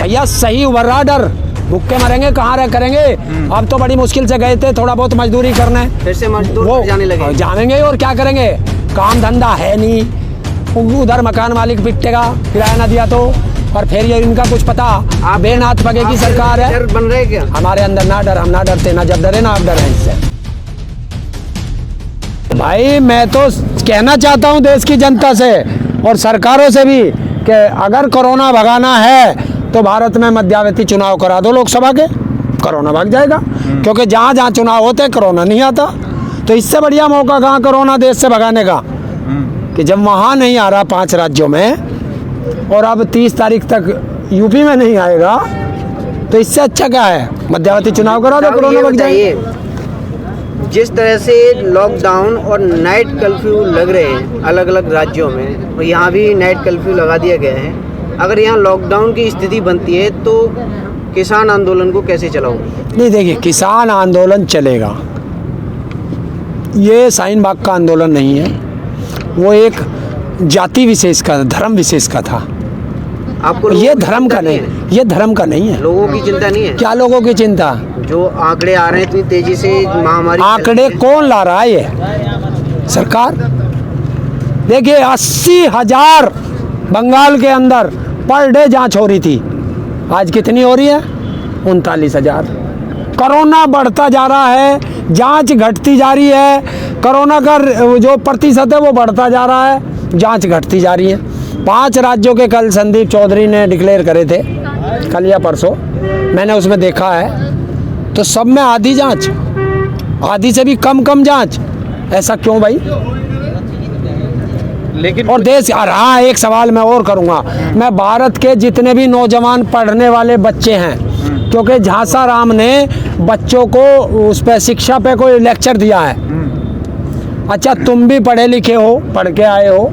है? भैया सही उभर रहा डर, भूखे मरेंगे कहाँ रह करेंगे। अब तो बड़ी मुश्किल से गए थे थोड़ा बहुत मजदूरी करने, फिर से मजदूर जाने लगे। जाएंगे और क्या करेंगे, काम धंधा है नहीं, उधर मकान मालिक पिटेगा किराया ना दिया तो, और फिर ये इनका कुछ पता। आप बेनाथ पगे की सरकार है। डर बन रहे क्या हमारे अंदर? ना डर, हम ना डरते, ना जब डरे ना आप डरे इससे। भाई मैं तो कहना चाहता हूँ देश की जनता से और सरकारों से भी कि अगर कोरोना भगाना है तो भारत में मध्यावधि चुनाव करा दो लोकसभा के, कोरोना भाग जाएगा। क्योंकि जहाँ जहाँ चुनाव होते हैं कोरोना नहीं आता, तो इससे बढ़िया मौका कहाँ कोरोना देश से भगाने का, कि जब वहाँ नहीं आ रहा 5 राज्यों में और अब 30 तारीख तक यूपी में नहीं आएगा, तो इससे अच्छा क्या है, मध्यावधि चुनाव करा दो, कोरोना भाग जाएगा। जिस तरह से लॉकडाउन और नाइट कर्फ्यू लग रहे हैं अलग अलग राज्यों में, और यहाँ भी नाइट कर्फ्यू लगा दिया गया है, अगर यहाँ लॉकडाउन की स्थिति बनती है तो किसान आंदोलन को कैसे चलाओगे? नहीं देखिए, किसान आंदोलन चलेगा, ये शाहीन बाग का आंदोलन नहीं है, वो एक जाति विशेष का, धर्म विशेष का था। आपको ये धर्म का नहीं, ये धर्म का नहीं है। लोगों की चिंता नहीं है? क्या लोगों की चिंता? जो आंकड़े आ रहे हैं इतनी तेजी से महामारी, आंकड़े कौन ला रहा है? ये सरकार। देखिए 80,000 बंगाल के अंदर पर डे जांच हो रही थी, आज कितनी हो रही है? 39,000। कोरोना बढ़ता जा रहा है, जांच घटती जा रही है, कोरोना का जो प्रतिशत है वो बढ़ता जा रहा है, जांच घटती जा रही है। 5 राज्यों के कल संदीप चौधरी ने डिक्लेयर करे थे, कल या परसों, मैंने उसमें देखा है, तो सब में आधी जांच, आधी से भी कम जांच। ऐसा क्यों भाई? लेकिन और देश, हाँ एक सवाल मैं और करूँगा, मैं भारत के जितने भी नौजवान पढ़ने वाले बच्चे हैं, क्योंकि झांसा राम ने बच्चों को उस पर शिक्षा पे कोई लेक्चर दिया है। अच्छा तुम भी पढ़े लिखे हो, पढ़ के आए हो,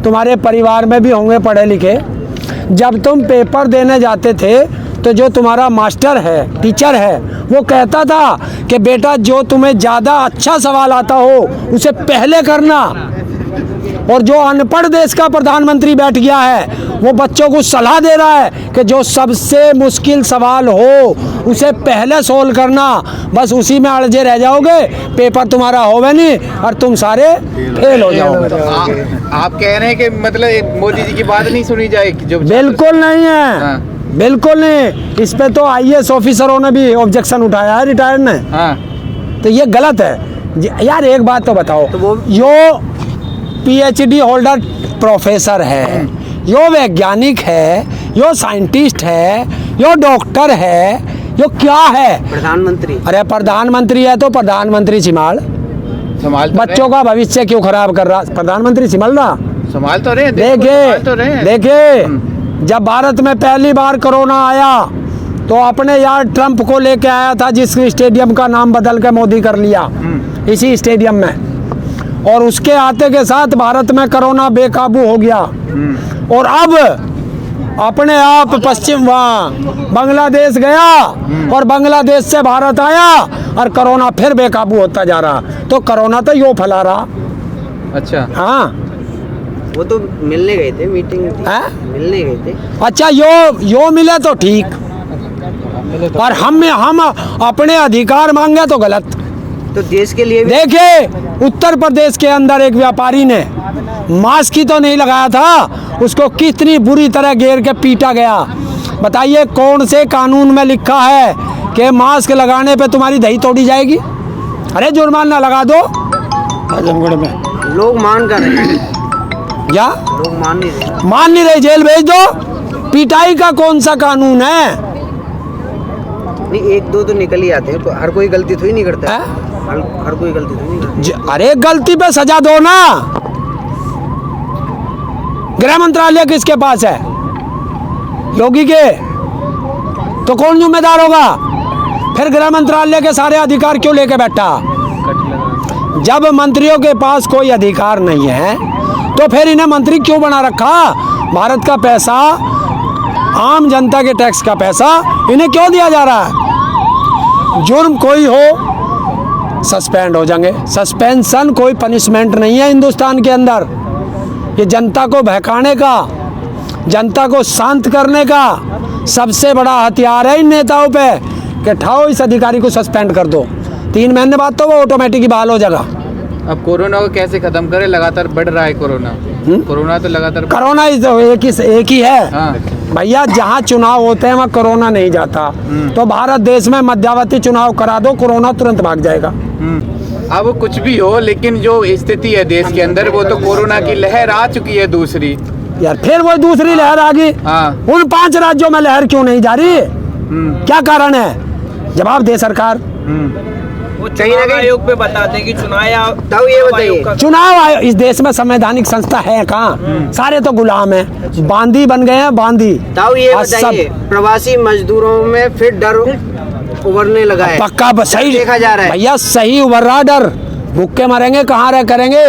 तुम्हारे परिवार में भी होंगे पढ़े लिखे, जब तुम पेपर देने जाते थे तो जो तुम्हारा मास्टर है, टीचर है, वो कहता था कि बेटा जो तुम्हें ज़्यादा अच्छा सवाल आता हो उसे पहले करना, और जो अनपढ़ देश का प्रधानमंत्री बैठ गया है वो बच्चों को सलाह दे रहा है कि जो सबसे मुश्किल सवाल हो उसे पहले सोल्व करना, बस उसी में अड़जे रह जाओगे, पेपर तुम्हारा होगा नहीं और तुम सारे फेल हो जाओगे। आप कह रहे हैं कि मतलब मोदी जी की बात नहीं सुनी जाएगी? जो बिल्कुल नहीं है। हाँ। बिल्कुल नहीं, इस पे तो IAS ऑफिसरों ने भी ऑब्जेक्शन उठाया है, रिटायर्ड ने। हाँ। तो ये गलत है यार। एक बात तो बताओ, तो यो PhD होल्डर प्रोफेसर है, यो वैज्ञानिक है, यो साइंटिस्ट है, यो डॉक्टर है, यो क्या है? प्रधानमंत्री। अरे प्रधानमंत्री है तो प्रधानमंत्री संभाल बच्चों का भविष्य क्यों खराब कर रहा? प्रधानमंत्री संभाल रहा, संभाल तो रहे। देखिए जब भारत में पहली बार कोरोना आया तो अपने यार ट्रंप को लेके आया था, जिस स्टेडियम का नाम बदल के मोदी कर लिया, इसी स्टेडियम में, और उसके आते के साथ भारत में कोरोना बेकाबू हो गया। और अब अपने आप पश्चिम बांग्लादेश गया और बांग्लादेश से भारत आया और कोरोना फिर बेकाबू होता जा रहा। तो कोरोना तो यो फैला रहा। अच्छा हाँ, वो तो मिलने गए थे, मीटिंग है? मिलने गए थे। अच्छा यो मिले तो ठीक, और हम अपने अधिकार मांगे तो गलत। तो देश के लिए भी देखिए उत्तर प्रदेश के अंदर एक व्यापारी ने मास्क ही तो नहीं लगाया था, उसको कितनी बुरी तरह घेर के पीटा गया। बताइए कौन से कानून में लिखा है कि मास्क लगाने पे तुम्हारी दही तोड़ी जाएगी? अरे जुर्माना लगा दो। आजमगढ़ में लोग मान कर रहे हैं, क्या लोग मान नहीं रहे, जेल भेज दो। पिटाई का कौन सा कानून है? नहीं, 1-2 तो निकल ही आते हैं, हर कोई गलती थोड़ी नहीं करता है। है? हर कोई गलती थोड़ी नहीं करता। अरे गलती पे सजा दो ना। गृह मंत्रालय किसके पास है? योगी के। तो कौन जिम्मेदार होगा? फिर गृह मंत्रालय के सारे अधिकार क्यों लेके बैठा? जब मंत्रियों के पास कोई अधिकार नहीं है तो फिर इन्हें मंत्री क्यों बना रखा? भारत का पैसा, आम जनता के टैक्स का पैसा इन्हें क्यों दिया जा रहा है? जुर्म कोई हो सस्पेंड हो जाएंगे। सस्पेंशन कोई पनिशमेंट नहीं है हिंदुस्तान के अंदर। ये जनता को बहकाने का, जनता को शांत करने का सबसे बड़ा हथियार है इन नेताओं पे कि ठाओ इस अधिकारी को सस्पेंड कर दो, 3 महीने बाद तो वो ऑटोमेटिक ही बहाल हो जाएगा। अब कोरोना को कैसे खत्म करें, लगातार बढ़ रहा है कोरोना। कोरोना तो लगातार कोरोना एक ही है हाँ। भैया, जहाँ चुनाव होते हैं वहाँ कोरोना नहीं जाता। तो भारत देश में मध्यावधि चुनाव करा दो, कोरोना तुरंत भाग जाएगा। अब कुछ भी हो, लेकिन जो स्थिति है देश के अंदर, वो तो कोरोना की लहर आ चुकी है दूसरी। यार फिर वो दूसरी लहर आ गई। हाँ। उन 5 राज्यों में लहर क्यों नहीं जा रही, क्या कारण है? जवाब दे सरकार। वो चुनाव आयोग पे बताते हैं कि ताऊ ये बताइए, चुनाव आयोग इस देश में संवैधानिक संस्था है कहाँ? सारे तो गुलाम हैं, बांदी बन गए हैं, बांदी। ताऊ ये और बताइए, प्रवासी मजदूरों में फिर डर उभरने लगा है। पक्का सही देखा जा रहा है भैया, सही उभर रहा डर। भूखे मरेंगे, कहाँ रह करेंगे।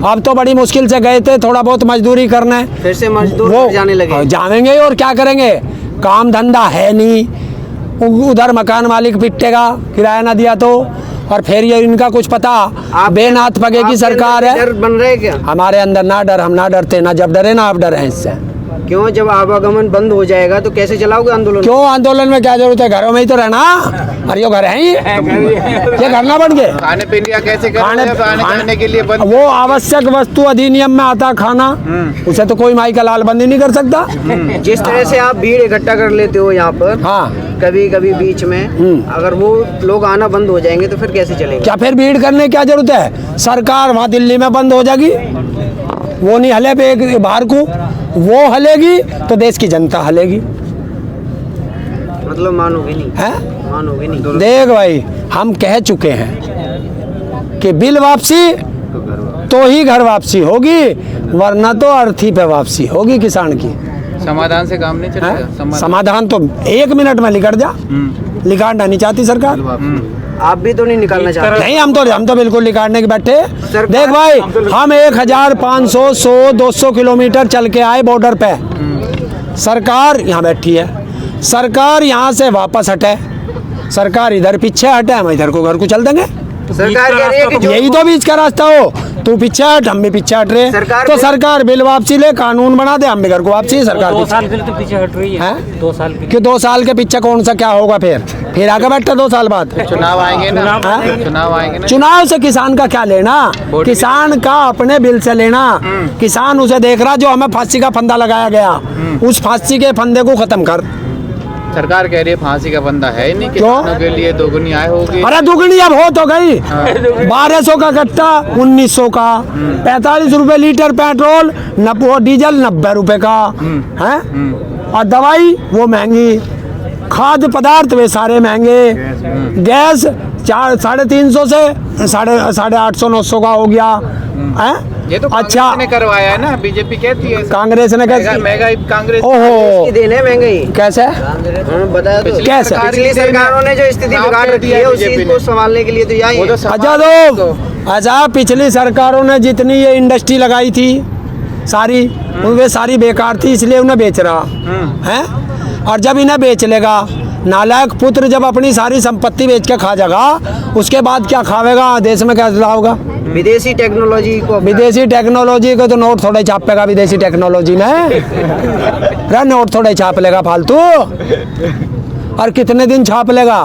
अब तो बड़ी मुश्किल से गए थे थोड़ा बहुत मजदूरी करने, फिर से मजदूर जाने लगे। जाएंगे और क्या करेंगे, काम धंधा है नहीं। उधर मकान मालिक पिटेगा किराया ना दिया तो, और फिर ये इनका कुछ पता बेनाथ पगे की सरकार है। डर बन रहे क्या हमारे अंदर ना डर, हम ना डरते, ना जब डरे ना अब डरे हैं इससे। क्यों? जब आवागमन बंद हो जाएगा तो कैसे चलाओगे आंदोलन? क्यों आंदोलन में क्या जरूरत है, घरों में ही तो रहना। अरे यो घर है ही, ये घर ना बन गए। खाने पीने का कैसे खाने के लिए बंद? वो आवश्यक वस्तु अधिनियम में आता खाना, उसे तो कोई माई का लाल बंदी नहीं कर सकता। जिस तरह से आप भीड़ इकट्ठा कर लेते हो यहाँ पर, हाँ, कभी कभी बीच में, अगर वो लोग आना बंद हो जाएंगे तो फिर कैसे चलेंगे? क्या फिर भीड़ करने की क्या जरूरत है? सरकार वहाँ दिल्ली में बंद हो जाएगी, वो नहीं हले पे एक बाहर को, वो हलेगी तो देश की जनता हलेगी। मतलब मानोगे नहीं है? मानोगे नहीं। देख भाई, हम कह चुके हैं कि बिल वापसी तो ही घर वापसी होगी, वरना तो अर्थी पे वापसी होगी किसान की। समाधान से काम नहीं चलेगा। समाधान तो 1 मिनट में निकल जा, निकालना नहीं चाहती सरकार। आप भी तो नहीं निकालना चाहते? नहीं, हम तो बिल्कुल निकालने के बैठे। देख भाई, हम 1500, 100, 200 किलोमीटर चल के आए बॉर्डर पे, सरकार यहाँ बैठी है। सरकार यहाँ से वापस हटे, सरकार इधर पीछे हटे, हम इधर को घर को चल देंगे। सरकार कह रही है कि यही तो बीच का रास्ता हो, तू पीछे हट, हम भी पीछे हट रहे। तो सरकार बिल वापसी ले, कानून बना दे, हम भी घर को वापसी। सरकार 2 साल के लिए तो पीछे हट रही है। 2 साल के क्यों 2 साल के पीछे कौन सा क्या होगा? फिर आगे बैठा 2 साल बाद चुनाव आएंगे ना, चुनाव आएंगे ना। चुनाव से किसान का क्या लेना? किसान का अपने बिल से लेना। किसान उसे देख रहा जो हमें फांसी का फंदा लगाया गया, उस फांसी के फंदे को खत्म कर। सरकार कह रही है फांसी का बंदा है नहीं, किसानों के लिए दोगुनी आय होगी। अरे दुगनी अब हो तो गई। 1200 का कट्टा, 1900 का, 45 रुपए लीटर पेट्रोल, वो डीजल 90 रुपए का है। और दवाई वो महंगी, खाद्य पदार्थ वे सारे महंगे, गैस 350 से 850, 900 का हो गया है। ये तो अच्छा ने करवाया है ना, बीजेपी कहती है। कांग्रेस ने कैसे? महंगाई कांग्रेस ओहो, देने महंगाई कैसे बताया तो। कैसे? पिछली सरकारों ने जो स्थिति बिगाड़ रखी है उस चीज को संभालने के लिए तो यही है। अच्छा, पिछली सरकारों ने जितनी ये इंडस्ट्री लगाई थी सारी, वे सारी बेकार थी, इसलिए उन्हें बेच रहा है। और जब इन्हें बेच लेगा, नालायक पुत्र जब अपनी सारी संपत्ति बेच के खा जाएगा, उसके बाद क्या खावेगा? देश में क्या होगा? विदेशी टेक्नोलॉजी को तो नोट थोड़े छापेगा, विदेशी टेक्नोलॉजी में नोट थोड़े छाप लेगा फालतू। और कितने दिन छाप लेगा?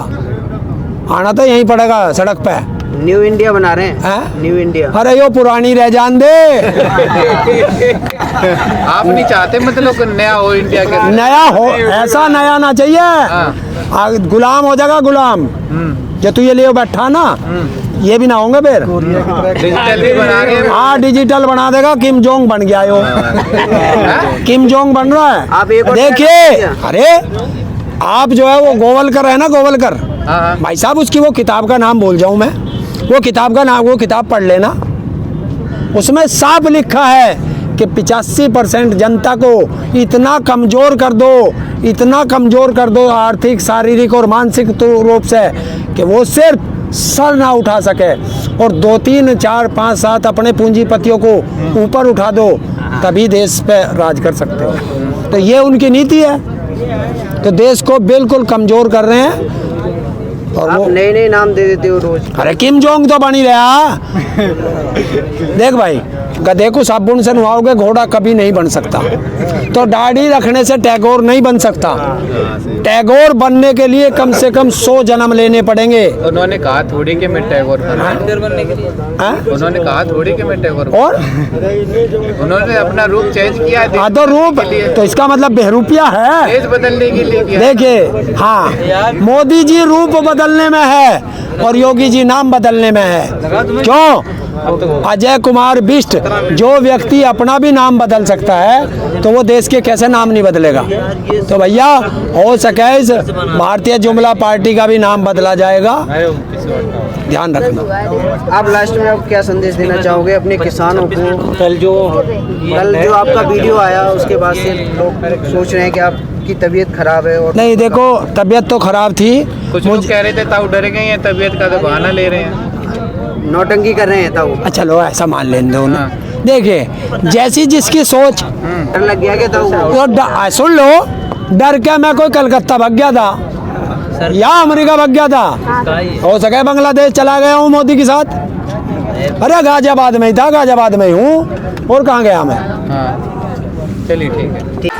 आना तो यहीं पड़ेगा सड़क पे। न्यू इंडिया बना रहे हैं। न्यू इंडिया, अरे यो पुरानी रह जान दे। आप नहीं चाहते मतलब नया हो इंडिया के? नया हो, ऐसा नया ना चाहिए। गुलाम हो जाएगा, गुलाम। जो तू ये लिए बैठा ना, ये भी ना होंगे फिर। डिजिटल भी बना रहे हैं। हाँ, डिजिटल बना देगा। किम जोंग बन गया यो। किम जोंग बन रहा है। आप एक और देखिए, अरे आप जो है वो गोवलकर है ना, गोवलकर भाई साहब, उसकी वो किताब का नाम भूल जाऊं मैं, वो किताब का नाम, वो किताब पढ़ लेना। उसमें साफ लिखा है कि 85% जनता को इतना कमजोर कर दो, इतना कमजोर कर दो आर्थिक, शारीरिक और मानसिक रूप से, कि वो सिर्फ सर ना उठा सके, और 2, 3, 4, 5, 7 अपने पूंजीपतियों को ऊपर उठा दो, तभी देश पे राज कर सकते हो। तो ये उनकी नीति है। तो देश को बिल्कुल कमजोर कर रहे हैं। और आप वो नए नए नाम दे देते हो रोज। अरे किम जोंग तो बन ही रहा। देख भाई, गधे को साबुन से नहाओगे घोड़ा कभी नहीं बन सकता। तो दाढ़ी रखने से टैगोर नहीं बन सकता। टैगोर बनने के लिए कम से कम 100 जन्म लेने पड़ेंगे। उन्होंने कहा थोड़ी कि मैं टैगोर बनने के लिए, उन्होंने कहा थोड़ी कि मैं टैगोर, और उन्होंने अपना रूप चेंज किया। हाँ तो रूप, तो इसका मतलब बेहरूपिया है। देश बदलने के लिए किया। देखिए, हाँ, मोदी जी रूप बदलने में है और योगी जी नाम बदलने में है। क्यों? अजय कुमार बिष्ट जो व्यक्ति अपना भी नाम बदल सकता है तो वो देश के कैसे नाम नहीं बदलेगा। तो भैया हो सके इस भारतीय जुमला पार्टी का भी नाम बदला जाएगा, ध्यान रखना। आप लास्ट में आप क्या संदेश देना चाहोगे अपने किसानों को? कल जो आपका वीडियो आया उसके बाद से लोग सोच रहे हैं कि आपकी तबीयत खराब है। और नहीं, देखो तबीयत तो खराब थी। कुछ लोग कह रहे थे ताऊ डर गए हैं, तबीयत का तो बहाना ले रहे हैं, नौटंकी कर रहे हैं ताऊ। अच्छा लो ऐसा मान लेने दो ना। देखिए जैसी जिसकी सोच। डर लग गया क्या ताऊ? तो सुन लो, डर क्या, मैं कोई कलकत्ता भाग गया था या अमेरिका भाग गया था, हो सके बांग्लादेश चला गया हूँ मोदी के साथ। अरे गाजियाबाद में ही था, गाजियाबाद में ही हूँ, और कहाँ गया मैं। हाँ चलिए ठीक है।